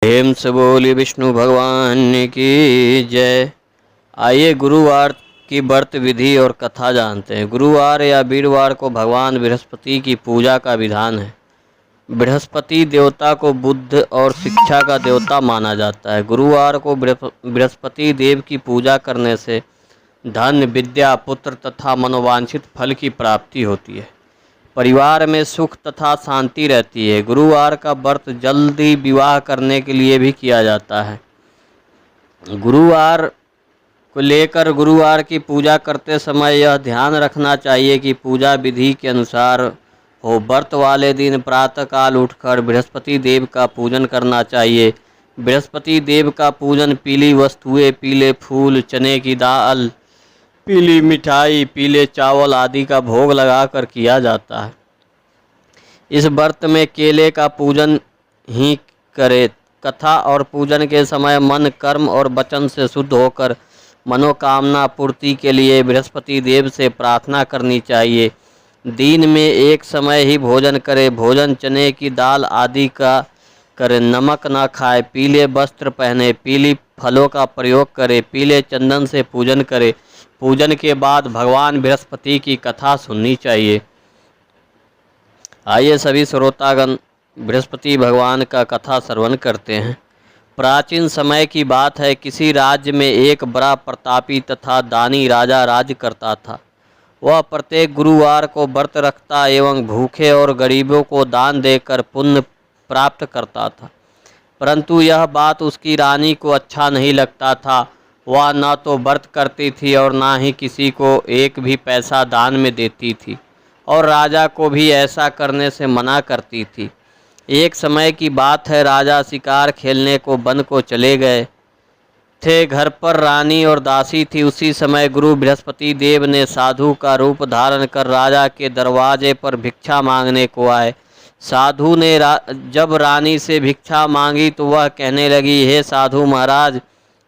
प्रेम से बोली विष्णु भगवान की जय। आइए गुरुवार की व्रत विधि और कथा जानते हैं। गुरुवार या वीरवार को भगवान बृहस्पति की पूजा का विधान है। बृहस्पति देवता को बुद्ध और शिक्षा का देवता माना जाता है। गुरुवार को बृहस्पति देव की पूजा करने से धन, विद्या, पुत्र तथा मनोवांछित फल की प्राप्ति होती है। परिवार में सुख तथा शांति रहती है। गुरुवार का व्रत जल्दी विवाह करने के लिए भी किया जाता है। गुरुवार को लेकर गुरुवार की पूजा करते समय यह ध्यान रखना चाहिए कि पूजा विधि के अनुसार हो। व्रत वाले दिन प्रातःकाल उठकर बृहस्पति देव का पूजन करना चाहिए। बृहस्पति देव का पूजन पीली वस्तुएं, पीले फूल, चने की दाल, पीली मिठाई, पीले चावल आदि का भोग लगाकर किया जाता है। इस व्रत में केले का पूजन ही करें। कथा और पूजन के समय मन, कर्म और वचन से शुद्ध होकर मनोकामना पूर्ति के लिए बृहस्पति देव से प्रार्थना करनी चाहिए। दिन में एक समय ही भोजन करें। भोजन चने की दाल आदि का करें। नमक न खाएं। पीले वस्त्र पहने। पीली फलों का प्रयोग करें। पीले चंदन से पूजन करें। पूजन के बाद भगवान बृहस्पति की कथा सुननी चाहिए। आइए सभी श्रोतागण बृहस्पति भगवान का कथा श्रवण करते हैं। प्राचीन समय की बात है। किसी राज्य में एक बड़ा प्रतापी तथा दानी राजा राज्य करता था। वह प्रत्येक गुरुवार को व्रत रखता एवं भूखे और गरीबों को दान देकर पुण्य प्राप्त करता था। परंतु यह बात उसकी रानी को अच्छा नहीं लगता था। वह न तो व्रत करती थी और न ही किसी को एक भी पैसा दान में देती थी और राजा को भी ऐसा करने से मना करती थी। एक समय की बात है। राजा शिकार खेलने को वन को चले गए थे। घर पर रानी और दासी थी। उसी समय गुरु बृहस्पति देव ने साधु का रूप धारण कर राजा के दरवाजे पर भिक्षा मांगने को आए। साधु ने जब रानी से भिक्षा मांगी तो वह कहने लगी, हे साधु महाराज,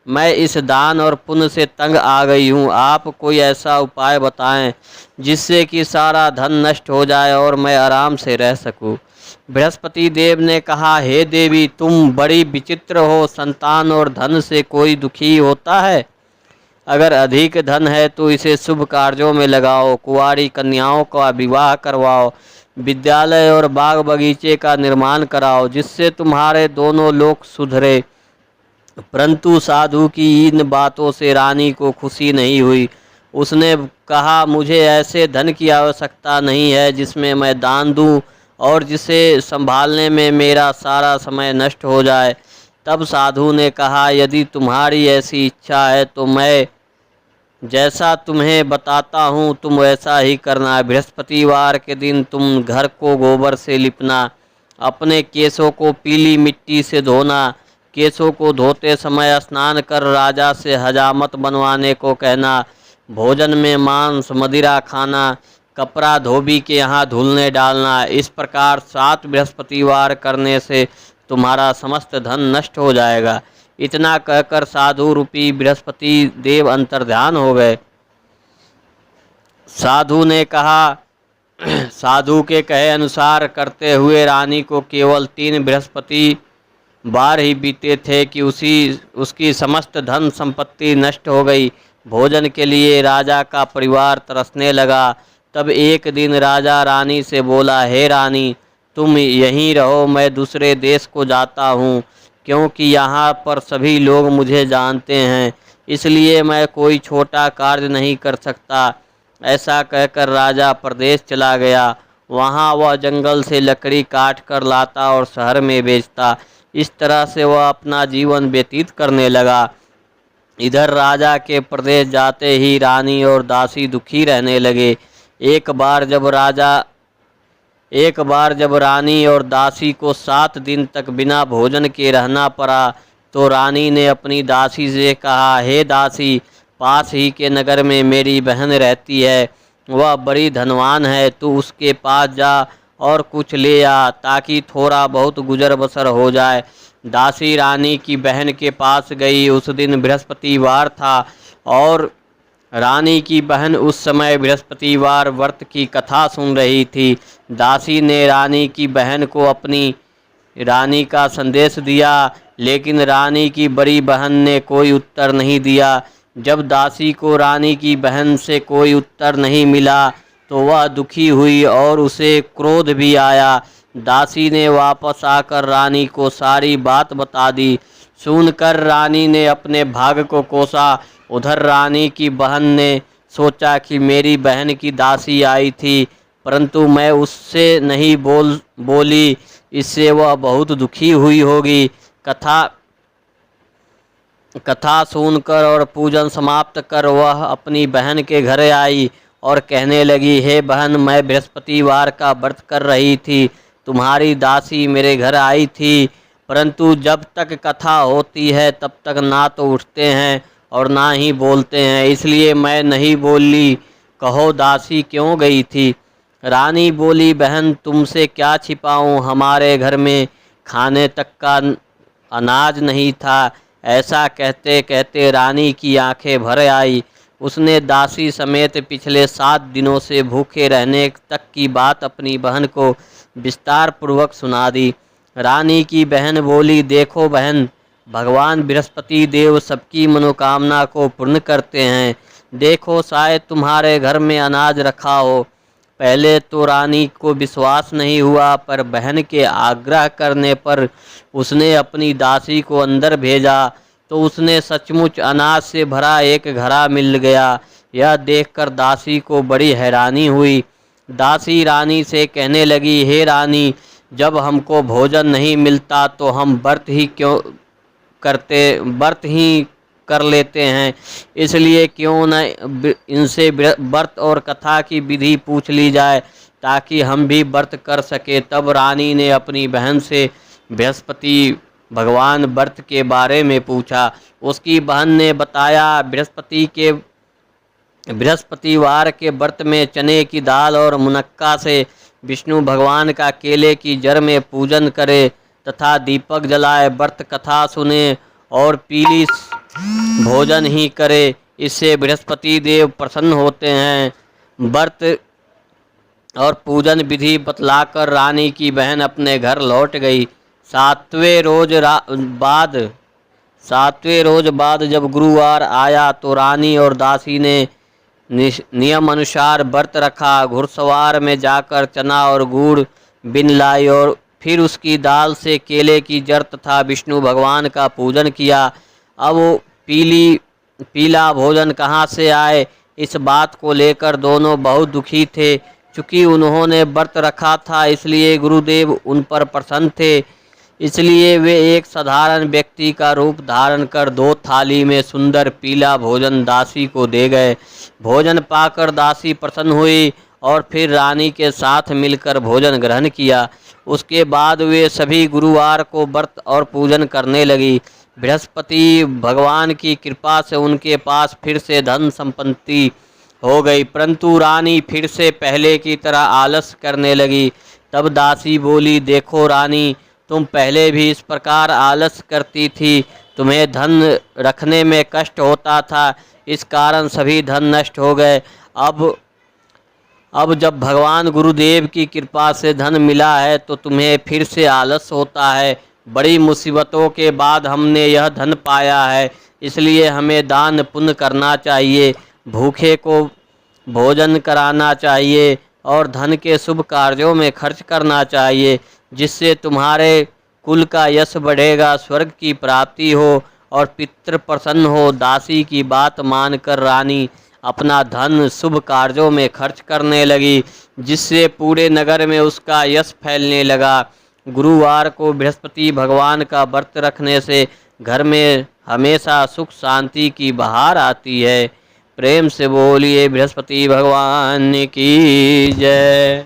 मैं इस दान और पुण्य से तंग आ गई हूँ। आप कोई ऐसा उपाय बताएं जिससे कि सारा धन नष्ट हो जाए और मैं आराम से रह सकूं। बृहस्पति देव ने कहा, हे देवी, तुम बड़ी विचित्र हो। संतान और धन से कोई दुखी होता है? अगर अधिक धन है तो इसे शुभ कार्यों में लगाओ। कुंवारी कन्याओं का विवाह करवाओ। विद्यालय और बाग बगीचे का निर्माण कराओ जिससे तुम्हारे दोनों लोक सुधरे। परंतु साधु की इन बातों से रानी को खुशी नहीं हुई। उसने कहा, मुझे ऐसे धन की आवश्यकता नहीं है जिसमें मैं दान दूं और जिसे संभालने में मेरा सारा समय नष्ट हो जाए। तब साधु ने कहा, यदि तुम्हारी ऐसी इच्छा है तो मैं जैसा तुम्हें बताता हूँ तुम वैसा ही करना। बृहस्पतिवार के दिन तुम घर को गोबर से लिपना। अपने केशों को पीली मिट्टी से धोना। केशों को धोते समय स्नान कर राजा से हजामत बनवाने को कहना। भोजन में मांस मदिरा खाना। कपड़ा धोबी के यहाँ धुलने डालना। इस प्रकार 7 बृहस्पतिवार करने से तुम्हारा समस्त धन नष्ट हो जाएगा। इतना कहकर साधु रूपी बृहस्पति देव अंतर्ध्यान हो गए। साधु ने कहा, साधु के कहे अनुसार करते हुए रानी को केवल 3 बृहस्पति बार ही बीते थे कि उसकी समस्त धन संपत्ति नष्ट हो गई। भोजन के लिए राजा का परिवार तरसने लगा। तब एक दिन राजा रानी से बोला, हे रानी, तुम यहीं रहो, मैं दूसरे देश को जाता हूँ क्योंकि यहाँ पर सभी लोग मुझे जानते हैं, इसलिए मैं कोई छोटा कार्य नहीं कर सकता। ऐसा कहकर राजा प्रदेश चला गया। वहाँ वह जंगल से लकड़ी काट कर लाता और शहर में बेचता। इस तरह से वह अपना जीवन व्यतीत करने लगा। इधर राजा के प्रदेश जाते ही रानी और दासी दुखी रहने लगे। एक बार जब रानी और दासी को 7 दिन तक बिना भोजन के रहना पड़ा तो रानी ने अपनी दासी से कहा, हे दासी, पास ही के नगर में मेरी बहन रहती है। वह बड़ी धनवान है। तू उसके पास जा और कुछ ले आ ताकि थोड़ा बहुत गुजर बसर हो जाए। दासी रानी की बहन के पास गई। उस दिन बृहस्पतिवार था और रानी की बहन उस समय बृहस्पतिवार व्रत की कथा सुन रही थी। दासी ने रानी की बहन को अपनी रानी का संदेश दिया, लेकिन रानी की बड़ी बहन ने कोई उत्तर नहीं दिया। जब दासी को रानी की बहन से कोई उत्तर नहीं मिला तो वह दुखी हुई और उसे क्रोध भी आया। दासी ने वापस आकर रानी को सारी बात बता दी। सुनकर रानी ने अपने भाग को कोसा। उधर रानी की बहन ने सोचा कि मेरी बहन की दासी आई थी, परंतु मैं उससे नहीं बोली, इससे वह बहुत दुखी हुई होगी। कथा सुनकर और पूजन समाप्त कर वह अपनी बहन के घर आई और कहने लगी, हे बहन, मैं बृहस्पतिवार का व्रत कर रही थी, तुम्हारी दासी मेरे घर आई थी, परंतु जब तक कथा होती है तब तक ना तो उठते हैं और ना ही बोलते हैं, इसलिए मैं नहीं बोली। कहो दासी क्यों गई थी? रानी बोली, बहन तुमसे क्या छिपाऊं, हमारे घर में खाने तक का अनाज नहीं था। ऐसा कहते कहते रानी की आंखें भर आई। उसने दासी समेत पिछले 7 दिनों से भूखे रहने तक की बात अपनी बहन को विस्तार पूर्वक सुना दी। रानी की बहन बोली, देखो बहन, भगवान बृहस्पति देव सबकी मनोकामना को पूर्ण करते हैं। देखो शायद तुम्हारे घर में अनाज रखा हो। पहले तो रानी को विश्वास नहीं हुआ, पर बहन के आग्रह करने पर उसने अपनी दासी को अंदर भेजा तो उसने सचमुच अनाज से भरा एक घड़ा मिल गया। यह देखकर दासी को बड़ी हैरानी हुई। दासी रानी से कहने लगी, हे रानी, जब हमको भोजन नहीं मिलता तो हम व्रत ही कर लेते हैं, इसलिए क्यों न इनसे व्रत और कथा की विधि पूछ ली जाए ताकि हम भी व्रत कर सके। तब रानी ने अपनी बहन से बृहस्पति भगवान व्रत के बारे में पूछा। उसकी बहन ने बताया, बृहस्पतिवार के व्रत में चने की दाल और मुनक्का से विष्णु भगवान का केले की जड़ में पूजन करे तथा दीपक जलाए, व्रत कथा सुने और पीली भोजन ही करे, इससे बृहस्पति देव प्रसन्न होते हैं। व्रत और पूजन विधि बतलाकर रानी की बहन अपने घर लौट गई। सातवें रोज बाद जब गुरुवार आया तो रानी और दासी ने नियम अनुसार व्रत रखा। घुड़सवार में जाकर चना और गुड़ बिन लाई और फिर उसकी दाल से केले की जड़ तथा विष्णु भगवान का पूजन किया। अब वो पीला भोजन कहाँ से आए, इस बात को लेकर दोनों बहुत दुखी थे। चूँकि उन्होंने व्रत रखा था इसलिए गुरुदेव उन पर प्रसन्न थे, इसलिए वे एक साधारण व्यक्ति का रूप धारण कर 2 थाली में सुंदर पीला भोजन दासी को दे गए। भोजन पाकर दासी प्रसन्न हुई और फिर रानी के साथ मिलकर भोजन ग्रहण किया। उसके बाद वे सभी गुरुवार को व्रत और पूजन करने लगी। बृहस्पति भगवान की कृपा से उनके पास फिर से धन संपत्ति हो गई, परंतु रानी फिर से पहले की तरह आलस करने लगी। तब दासी बोली, देखो रानी, तुम पहले भी इस प्रकार आलस करती थी, तुम्हें धन रखने में कष्ट होता था, इस कारण सभी धन नष्ट हो गए। अब जब भगवान गुरुदेव की कृपा से धन मिला है तो तुम्हें फिर से आलस होता है। बड़ी मुसीबतों के बाद हमने यह धन पाया है, इसलिए हमें दान पुण्य करना चाहिए, भूखे को भोजन कराना चाहिए और धन के शुभ कार्यों में खर्च करना चाहिए, जिससे तुम्हारे कुल का यश बढ़ेगा, स्वर्ग की प्राप्ति हो और पितृ प्रसन्न हो। दासी की बात मानकर रानी अपना धन शुभ कार्यों में खर्च करने लगी, जिससे पूरे नगर में उसका यश फैलने लगा। गुरुवार को बृहस्पति भगवान का व्रत रखने से घर में हमेशा सुख शांति की बहार आती है। प्रेम से बोलिए बृहस्पति भगवान की जय।